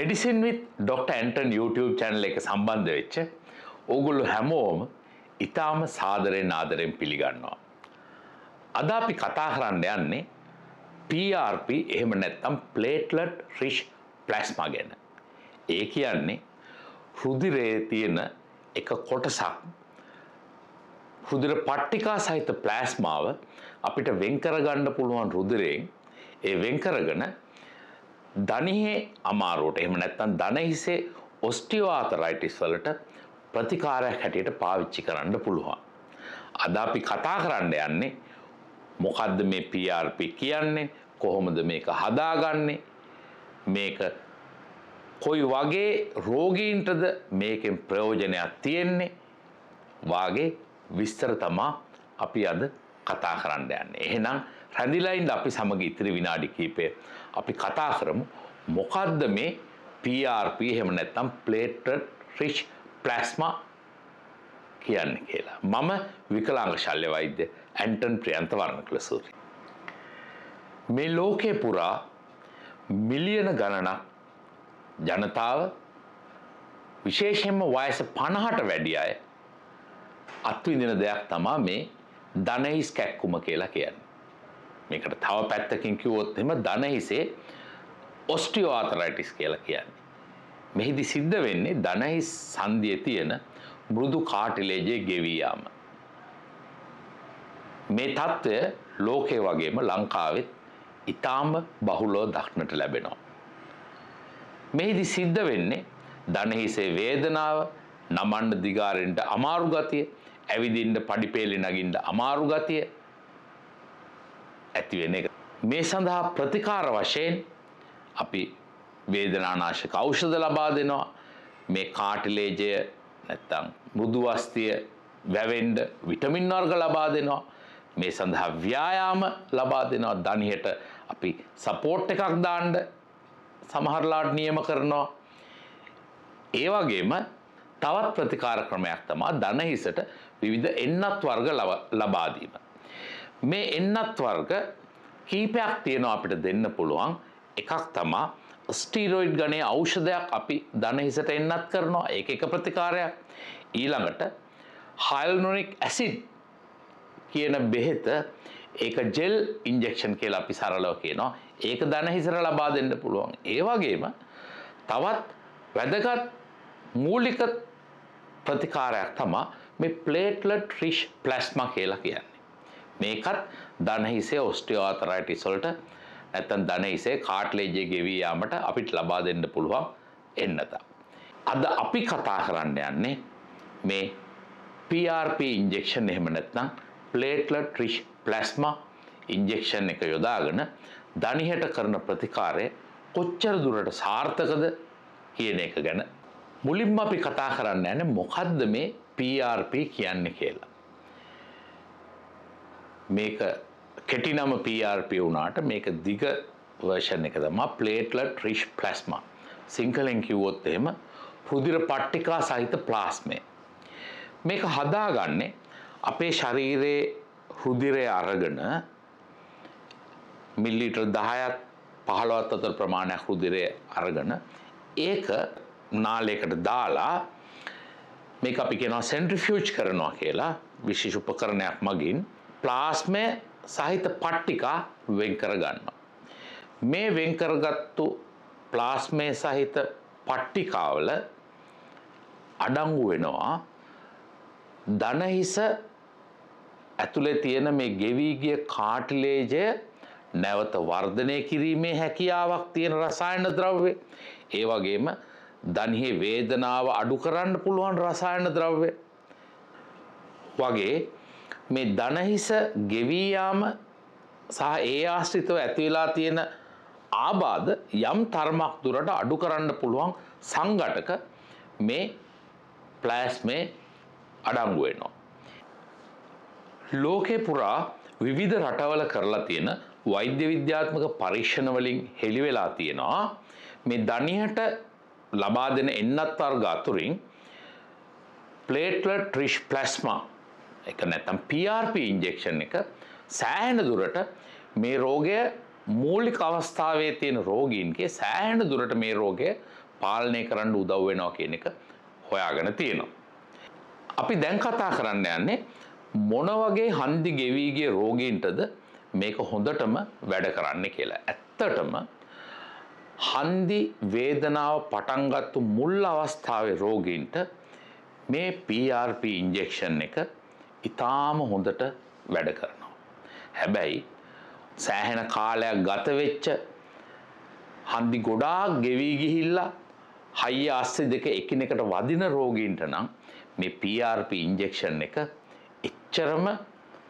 Medicine with doctor Anton YouTube channel එක සම්බන්ධ වෙච්ච ඕගොල්ලෝ හැමෝම ඉතාම සාදරයෙන් ආදරයෙන් පිළිගන්නවා. අද අපි කතා කරන්න යන්නේ PRP එහෙම නැත්නම් platelet rich plasma ගැන. ඒ කියන්නේ රුධිරයේ තියෙන එක කොටසක් රුධිර පට්ටිකා සහිත ප්ලාස්මාව අපිට වෙන් කරගන්න පුළුවන් රුධිරයෙන් ඒ වෙන් කරගෙන දණහිසේ අමාරුවට එහෙම නැත්නම් දණහිසේ ඔස්ටියෝආතරයිටිස් වලට ප්‍රතිකාරයක් හැටියට පාවිච්චි කරන්න පුළුවන්. අද අපි කතා කරන්න යන්නේ මොකද්ද මේ PRP කියන්නේ, කොහොමද මේක හදාගන්නේ, මේක කොයි වගේ රෝගීන්ටද මේකෙන් ප්‍රයෝජනයක් තියෙන්නේ වාගේ විස්තර තමයි අපි අද කතා කරන්න යන්නේ. එහෙනම් රැඳිලා ඉන්න අපි සමග ඉතිරි විනාඩි කිහිපය අපි කතා කරමු මොකද්ද මේ PRP එහෙම නැත්නම් platelet rich plasma කියන්නේ කියලා. මම විකලාංග ශල්‍ය වෛද්‍ය ඇන්ටන් ප්‍රියන්ත වර්ණකුලසූරිය. මේ ලෝකේ පුරා මිලියන ගණනක් ජනතාව විශේෂයෙන්ම වයස 50ට වැඩි අය අත්විඳින දෙයක් තමයි මේ දණහිස් කැක්කුම කියලා කියන්නේ. මේකට තව පැත්තකින් කිව්වොත් එහෙම දණහිසේ ඔස්ටියෝආතරයිටිස් කියලා කියන්නේ. මෙහිදී සිද්ධ වෙන්නේ දණහිස් සංදියේ තියෙන මෘදු කාටිලේජයේ ගෙවී යාම. මේ තත්ත්වය ලෝකේ වගේම ලංකාවෙත් ඉතාම බහුලව දක්නට ලැබෙනවා. මෙහිදී සිද්ධ වෙන්නේ දණහිසේ වේදනාව, නමන්න දිගාරින්න අමාරු ගතිය, ඇවිදින්න පඩිපෙළේ නගින්න අමාරු ගතිය ඇති වෙන එක. මේ සඳහා ප්‍රතිකාර වශයෙන් අපි වේදනානාශක ඖෂධ ලබා දෙනවා. මේ කාටිලේජය නැත්තම් මෘදු වස්තිය වැවෙන්න විටමින් වර්ග ලබා දෙනවා. මේ සඳහා ව්‍යායාම ලබා දෙනවා. දණහියට අපි සපෝට් එකක් දාන්න සමහරලාට නියම කරනවා. ඒ වගේම තවත් ප්‍රතිකාර ක්‍රමයක් තමයි දණහිසට විවිධ එන්නත් වර්ග ලබා දීම. මේ එන්නත් වර්ග කීපයක් තියෙනවා අපිට දෙන්න පුළුවන්. එකක් තමයි ස්ටීරොයිඩ් ගණයේ ඖෂධයක් අපි දණහිසට එන්නත් කරනවා. ඒක එක ප්‍රතිකාරයක්. ඊළඟට හයලුරොනික් ඇසිඩ් කියන බෙහෙත ඒක ජෙල් ඉන්ජෙක්ෂන් කියලා අපි සරලව කියනවා. ඒක දණහිසට ලබා දෙන්න පුළුවන්. ඒ වගේම තවත් වැදගත් මූලික ප්‍රතිකාරයක් තමයි මේ platelet rich plasma කියලා කියන්නේ. මේකත් දණහිසේ ඔස්ටියෝආතරයිටිස් වලට නැත්නම් දණහිසේ කාටිලේජයේ ගෙවී යාමට අපිට ලබා දෙන්න පුළුවන් එන්නත. අද අපි කතා කරන්න යන්නේ මේ PRP ඉන්ජෙක්ෂන් එහෙම නැත්නම් platelet rich plasma ඉන්ජෙක්ෂන් එක යොදාගෙන දණහියට කරන ප්‍රතිකාරය කොච්චර දුරට සාර්ථකද කියන එක ගැන මුලින්ම අපි කතා කරන්න යන්නේ මොකද්ද මේ PRP කියන්නේ කියලා. මේක කෙටි නම PRP වුණාට මේක දිග version එක තමයි platelet rich plasma. සිංහලෙන් කිව්වොත් එහෙම රුධිර පට්ටිකා සහිත ප්ලාස්මය. මේක හදාගන්නේ අපේ ශරීරයේ රුධිරය අරගෙන මිලිලීටර් 10ක් 15ක් අතර ප්‍රමාණයක් රුධිරය අරගෙන ඒක නාලයකට දාලා මේක අපි කියනවා සෙන්ට්‍රිෆියුජ් කරනවා කියලා විශේෂ උපකරණයක් මගින් ප්ලාස්මය සහිත පට්ටිකා වෙන් කර ගන්නවා. මේ වෙන් කරගත්තු ප්ලාස්මය සහිත පට්ටිකාවල අඩංගු වෙනවා දණහිස ඇතුලේ තියෙන මේ ගෙවී ගිය කාටිලේජය නැවත වර්ධනය කිරීමේ හැකියාවක් තියෙන රසායන ද්‍රව්‍ය. ඒ වගේම දණහිසේ වේදනාව අඩු කරන්න පුළුවන් රසායන ද්‍රව්‍ය වගේ මේ දණහිස ගෙවී යාම සහ ඒ ආශ්‍රිතව ඇති වෙලා තියෙන ආබාධ යම් තරමක් දුරට අඩු කරන්න පුළුවන් සංඝටක මේ ප්ලාස්මේ අඩංගු වෙනවා. ලෝකේ පුරා විවිධ රටවල කරලා තියෙන වෛද්‍ය විද්‍යාත්මක පරීක්ෂණ වලින් හෙළි වෙලා තියෙනවා මේ දණහියට ලබා දෙන එන්නත් වර්ග අතුරින් platelet rich plasma එක නැත්නම් PRP ඉන්ජෙක්ෂන් එක සෑහෙන දුරට මේ රෝගය මූලික අවස්ථාවේ තියෙන රෝගීන්ගේ සෑහෙන දුරට මේ රෝගය පාලනය කරන්න උදව් වෙනවා කියන එක හොයාගෙන තියෙනවා. අපි දැන් කතා කරන්න යන්නේ මොන වගේ හන්දි ගෙවී ගිය රෝගීන්ටද මේක හොඳටම වැඩ කරන්නේ කියලා. ඇත්තටම හන්දි වේදනාව පටන් ගත්තු මුල් අවස්ථාවේ රෝගීන්ට මේ PRP ඉන්ජෙක්ෂන් එක ඉතාම හොඳට වැඩ කරනවා. හැබැයි සෑහෙන කාලයක් ගත වෙච්ච හන්දි ගොඩාක් ගෙවී ගිහිල්ලා හයිය අස්සේ දෙක එකිනෙකට වදින රෝගීන්ට නම් මේ PRP ඉන්ජෙක්ෂන් එක එච්චරම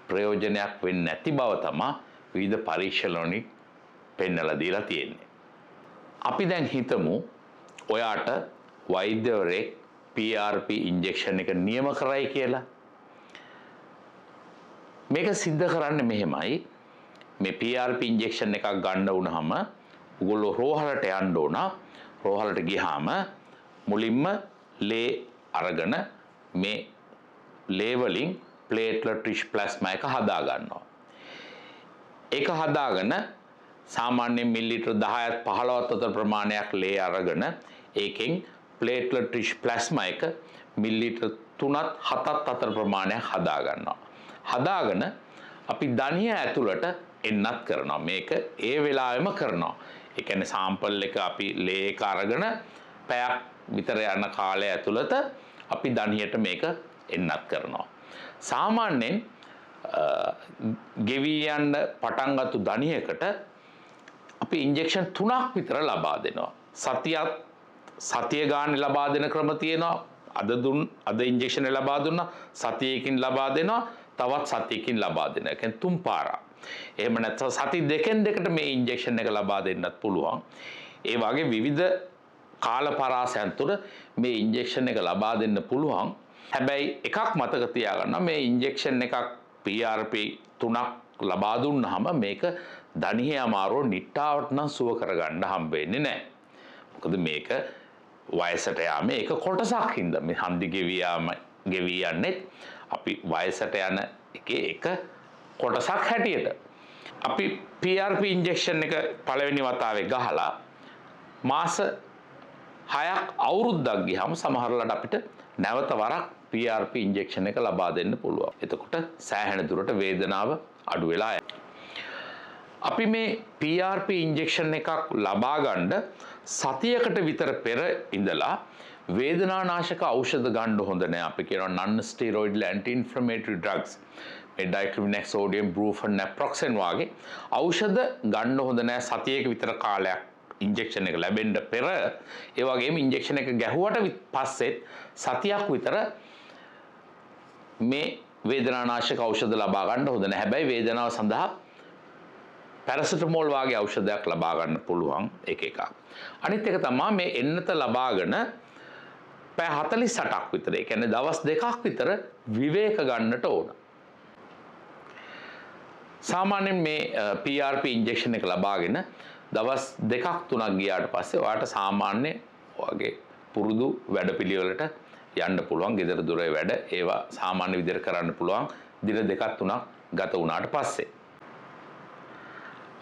ප්‍රයෝජනයක් වෙන්නේ නැති බව තමයි විවිධ පරීක්ෂණවලින් පෙන්වලා දීලා තියෙන්නේ. අපි දැන් හිතමු ඔයාට වෛද්‍යවරයෙක් PRP ඉන්ජෙක්ෂන් එක නියම කරයි කියලා. මේක සිද්ධ කරන්නේ මෙහෙමයි. මේ PRP ඉන්ජෙක්ෂන් එකක් ගන්න වුණාම ඔයගොල්ලෝ රෝහලට යන්න ඕන. රෝහලට ගියාම මුලින්ම ලේ අරගෙන මේ ලේ වලින් ප්ලේට්ලට් රිච් ප්ලාස්මා එක හදා ගන්නවා. ඒක හදාගෙන සාමාන්‍යයෙන් මිලිලිටර් 10ත් 15ත් අතර ප්‍රමාණයක් ලේ අරගෙන ඒකෙන් ප්ලේට්ලට් රිච් ප්ලාස්මා එක මිලිලිටර් 3ත් 7ත් අතර ප්‍රමාණයක් හදා ගන්නවා. හදාගෙන අපි දණිය ඇතුළට එන්නත් කරනවා. මේක ඒ වෙලාවෙම කරනවා. ඒ කියන්නේ සාම්පල් එක අපි ලේ එක අරගෙන පැයක් විතර යන කාලය ඇතුළත අපි දණියට මේක එන්නත් කරනවා. සාමාන්‍යයෙන් ගෙවී යන්න පටන් ගත්තු දණියකට අපි ඉන්ජෙක්ෂන් 3ක් විතර ලබා දෙනවා. සතිය ගානේ ලබා දෙන ක්‍රම තියෙනවා. අද ඉන්ජෙක්ෂන් ලබා දුන්නා සතියකින් ලබා දෙනවා. තවත් සතියකින් ලබා දෙනවා. ඒ කියන්නේ 3 පාරක්. එහෙම නැත්නම් සති දෙකෙන් දෙකට මේ ඉන්ජෙක්ෂන් එක ලබා දෙන්නත් පුළුවන්. ඒ වගේ විවිධ කාල පරාසයන් තුළ මේ ඉන්ජෙක්ෂන් එක ලබා දෙන්න පුළුවන්. හැබැයි එකක් මතක තියාගන්න මේ ඉන්ජෙක්ෂන් එකක් PRP 3ක් ලබා දුන්නාම මේක දණිහේ අමාරුව නිට්ටාවට නම් සුව කරගන්න හම්බ වෙන්නේ නැහැ. මොකද මේක වයසට යාමේ ඒක කොටසක් හින්දා මේ හන්දි ගෙවී යන්නේ අපි වයසට යන එකේ එක කොටසක් හැටියට. අපි PRP ඉන්ජෙක්ෂන් එක පළවෙනි වතාවේ ගහලා මාස 6ක් අවුරුද්දක් ගියාම සමහරවිට අපිට නැවත වරක් PRP ඉන්ජෙක්ෂන් එක ලබා දෙන්න පුළුවන්. එතකොට සෑහෙන දුරට වේදනාව අඩු වෙලා යනවා. අපි මේ PRP ඉන්ජෙක්ෂන් එකක් ලබා ගන්න සතියකට විතර පෙර ඉඳලා වේදනානාශක ඖෂධ ගන්න හොඳ නැහැ. අපි කියනවා non steroidal anti inflammatory drugs. මේ ඩයික්ලෝමිනැක් සෝඩියම් බ්‍රූෆන් නැප්‍රොක්සන් වගේ ඖෂධ ගන්න හොඳ නැහැ සතියක විතර කාලයක් ඉන්ජෙක්ෂන් එක ලැබෙන්න පෙර. ඒ වගේම ඉන්ජෙක්ෂන් එක ගැහුවට පස්සෙත් සතියක් විතර මේ වේදනානාශක ඖෂධ ලබා ගන්න හොඳ නැහැ. හැබැයි වේදනාව සඳහා පැරසිටමෝල් වගේ ඖෂධයක් ලබා ගන්න පුළුවන් එක එකක්. අනිත් එක තමයි මේ එන්නත ලබාගෙන පැය 48ක් විතර, ඒ කියන්නේ දවස් 2ක් විතර විවේක ගන්නට ඕන. සාමාන්‍යයෙන් මේ PRP ඉන්ජෙක්ෂන් එක ලබාගෙන දවස් 2ක් 3ක් ගියාට පස්සේ ඔයාලට සාමාන්‍ය වගේ පුරුදු වැඩපිළිවෙලට යන්න පුළුවන්. ගෙදර දොරේ වැඩ ඒවා සාමාන්‍ය විදිහට කරන්න පුළුවන් දින 2ක් 3ක් ගත වුණාට පස්සේ.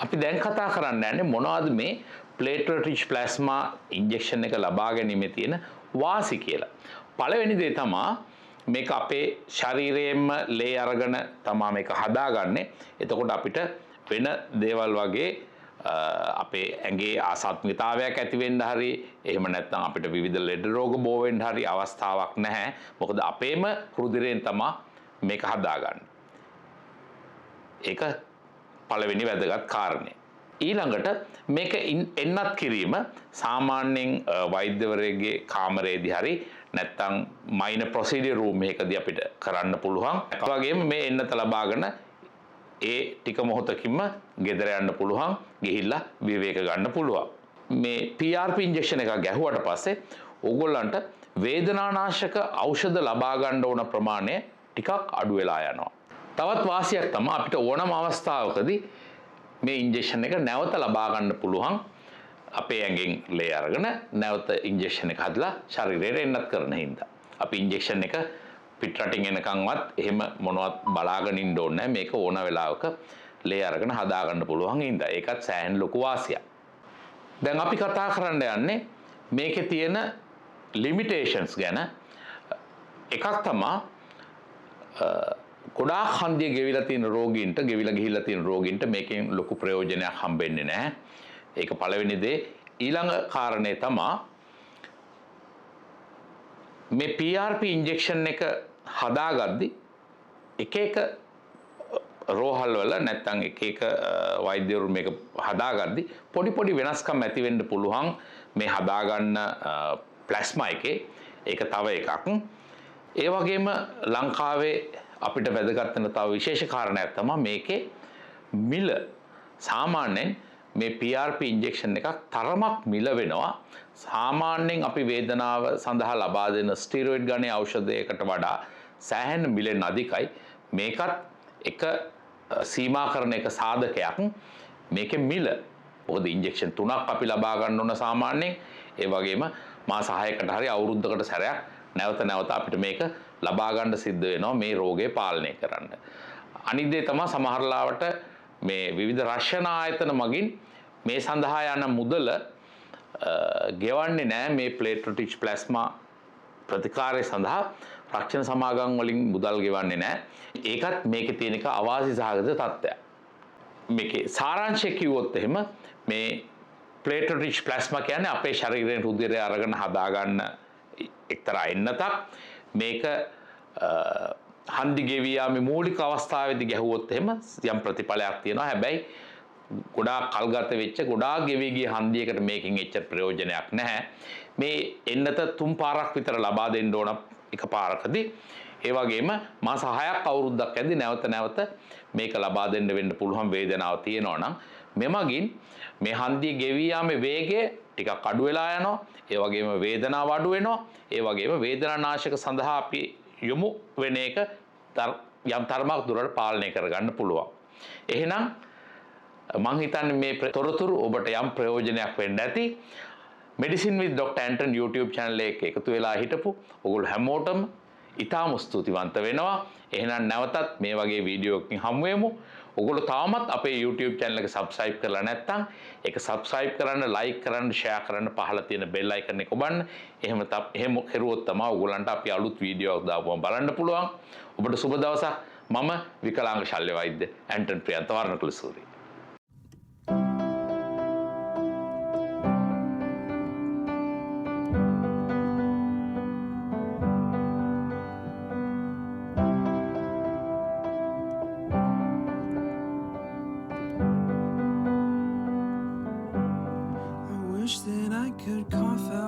අපි දැන් කතා කරන්න යන්නේ මොනවද මේ ප්ලේට්ලට් රිච් ප්ලාස්මා ඉන්ජෙක්ෂන් එක ලබා ගැනීමේ තියෙන වාසි කියලා. පළවෙනි දේ තමයි මේක අපේ ශරීරයෙන්ම ලේ අරගෙන තමයි මේක හදාගන්නේ. එතකොට අපිට වෙන දේවල් වගේ අපේ ඇඟේ ආසාත්මිකතාවයක් ඇති වෙන්න හරි එහෙම නැත්නම් අපිට විවිධ ලෙඩ රෝග බෝ වෙන්න හරි අවස්ථාවක් නැහැ. මොකද අපේම රුධිරයෙන් තමයි මේක හදාගන්නේ. ඒක පළවෙනි වැදගත් කාරණේ. ඊළඟට මේක එන්නත් කිරීම සාමාන්‍යයෙන් වෛද්‍යවරයෙක්ගේ කාමරයේදී හරි නැත්නම් මයිනර් ප්‍රොසීඩර් රූම් එකකදී අපිට කරන්න පුළුවන්. ඒ වගේම මේ එන්නත ලබාගෙන ඒ ටික මොහොතකින්ම ගෙදර යන්න පුළුවන්, ගිහිල්ලා විවේක ගන්න පුළුවන්. මේ PRP ඉන්ජෙක්ෂන් එක ගැහුවට පස්සේ ඕගොල්ලන්ට වේදනානාශක ඖෂධ ලබා ගන්න ඕන ප්‍රමාණය ටිකක් අඩු වෙලා යනවා. තවත් වාසියක් තමයි අපිට ඕනම අවස්ථාවකදී මේ ඉන්ජෙක්ෂන් එක නැවත ලබා ගන්න පුළුවන්. අපේ ඇඟෙන් ලේ අරගෙන නැවත ඉන්ජෙක්ෂන් එක හදලා ශරීරයට එන්නත් කරන හින්දා. අපි ඉන්ජෙක්ෂන් එක පිටරටින් එනකන්වත් එහෙම මොනවත් බලාගෙන ඉන්න ඕනේ නැහැ. මේක ඕන වෙලාවක ලේ අරගෙන හදා ගන්න පුළුවන් හින්දා. ඒකත් සෑහෙන ලොකු වාසියක්. දැන් අපි කතා කරන්න යන්නේ මේකේ තියෙන ලිමිටේෂන්ස් ගැන එකක් තමා ගොඩාක් හන්දිය ගෙවිලා තියෙන රෝගීන්ට ගෙවිලා ගිහිල්ලා තියෙන රෝගීන්ට මේකෙන් ලොකු ප්‍රයෝජනයක් හම්බෙන්නේ නැහැ. ඒක පළවෙනි දේ. ඊළඟ කාරණේ තමා මේ PRP ඉන්ජෙක්ෂන් එක හදාගද්දි එක එක රෝහල් වල නැත්නම් එක එක වෛද්‍යවරු මේක හදාගද්දි පොඩි පොඩි වෙනස්කම් ඇති වෙන්න පුළුවන් මේ හදාගන්න ප්ලාස්මා එකේ. ඒක තව එකක්. ඒ වගේම ලංකාවේ අපිට වැදගත් වෙන තව විශේෂ කාරණයක් තමයි මේකේ මිල. සාමාන්‍යයෙන් මේ PRP ඉන්ජෙක්ෂන් එකක් තරමක් මිල වෙනවා. සාමාන්‍යයෙන් අපි වේදනාව සඳහා ලබා දෙන ස්ටිරොයිඩ් ගණයේ ඖෂධයකට වඩා සෑහෙන මිලෙන් අධිකයි. මේකත් එක සීමා කරන එක සාධකයක්. මේකේ මිල. මොකද ඉන්ජෙක්ෂන් 3ක් අපි ලබා ගන්න ඕන සාමාන්‍යයෙන්. ඒ වගේම මාස 6කට හරි අවුරුද්දකට සැරයක් නැවත නැවත අපිට මේක ලබා ගන්න සිද්ධ වෙනවා මේ රෝගේ පාලනය කරන්න. අනිත් දේ තමයි සමහර ලාවට මේ විවිධ රක්ෂණ ආයතන මගින් මේ සඳහා යන මුදල ගෙවන්නේ නැහැ මේ ප්ලේට්ලට් රිච් ප්ලාස්මා ප්‍රතිකාරය සඳහා රක්ෂණ සමාගම් වලින් මුදල් ගෙවන්නේ නැහැ. ඒකත් මේකේ තියෙන එක අවාසි සහගත තත්ත්වයක්. මේකේ සාරාංශය කිව්වොත් එහෙම මේ ප්ලේට්ලට් රිච් ප්ලාස්මා කියන්නේ අපේ ශරීරයෙන් රුධිරය අරගෙන හදාගන්න එක්තරා එන්නතක්. මේක හන්දි ගෙවී යාමේ මූලික අවස්ථාවේදී ගැහුවොත් එහෙම යම් ප්‍රතිඵලයක් තියෙනවා. හැබැයි ගොඩාක් කල්ගත වෙච්ච ගොඩාක් ගෙවී ගිය හන්දියකට මේකෙන් එච්චර ප්‍රයෝජනයක් නැහැ. මේ එන්නත 3 පාරක් විතර ලබා දෙන්න ඕන එක පාරකදී. ඒ වගේම මාස 6ක් අවුරුද්දක් ඇද්දි නැවත නැවත මේක ලබා දෙන්න වෙන්න පුළුවන් වේදනාව තියෙනවා නම් මෙමගින් මේ හන්දිය ගෙවී යාමේ වේගය ටිකක් අඩු වෙලා යනවා. ඒ වගේම වේදනාව අඩු වෙනවා. ඒ වගේම වේදනානාශක සඳහා අපි යොමු වෙන එක යම් තරමක් දුරට පාලනය කරගන්න පුළුවන්. එහෙනම් මං හිතන්නේ මේ තොරතුරු ඔබට යම් ප්‍රයෝජනයක් වෙන්න ඇති. Medicine with Dr. Anton YouTube channel එක එකතු වෙලා හිටපු ඔයගොල්ලෝ හැමෝටම ඉතාම ස්තුතිවන්ත වෙනවා. එහෙනම් නැවතත් මේ වගේ වීඩියෝ එකකින් හමු වෙමු. ඔයගොල්ලෝ තාමත් අපේ YouTube channel එක subscribe කරලා නැත්නම් ඒක subscribe කරන්න, like කරන්න, share කරන්න, පහළ තියෙන bell icon එක ඔබන්න. එහෙම කරුවොත් තමයි ඔයගොල්ලන්ට අපි අලුත් වීඩියෝ එකක් දාපුවම බලන්න පුළුවන්. ඔබට සුබ දවසක්. මම විකලාංග ශල්‍ය වෛද්‍ය Anton Priyantha Warnakulasuriya. Wish that I could cough out